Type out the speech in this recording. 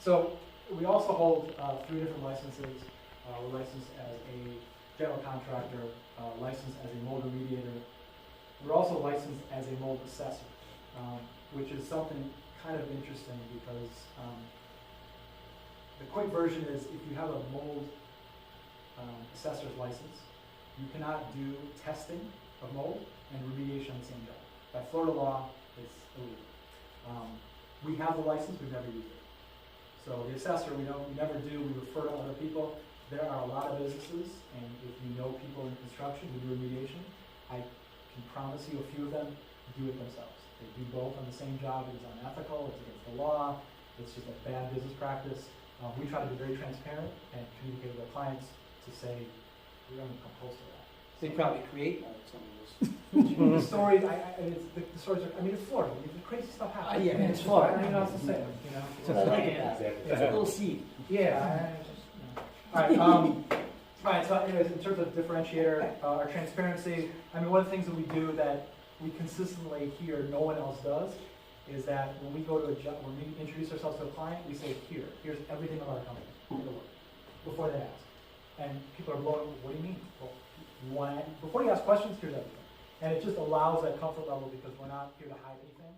So we also hold 3 different licenses. We're licensed as a general contractor, licensed as a mold remediator. We're also licensed as a mold assessor, which is something kind of interesting because the quick version is if you have a mold assessor's license, you cannot do testing of mold and remediation on the same job. By Florida law, it's illegal. We have the license, we've never used it. So the assessor, we never do, we refer to other people. There are a lot of businesses, and if you know people in construction who do remediation, I can promise you a few of them do it themselves. They do both on the same job. It is unethical, it's against the law, it's just a bad business practice. We try to be very transparent and communicate with our clients to say, we're going to come close to that. They probably create mold, some of those. The stories, the stories are, it's Florida, crazy stuff happens. Yeah, it's Florida. I don't know what else to say, you know? It's a plant. It's a little seed. Yeah, All right, so anyways, in terms of differentiator, our transparency, one of the things that we do that we consistently hear no one else does is that when we go to a job, when we introduce ourselves to a client, we say, here's everything about our company, before they ask. And people are blown, what do you mean? Well, before you ask questions, here's everything. And it just allows that comfort level because we're not here to hide anything.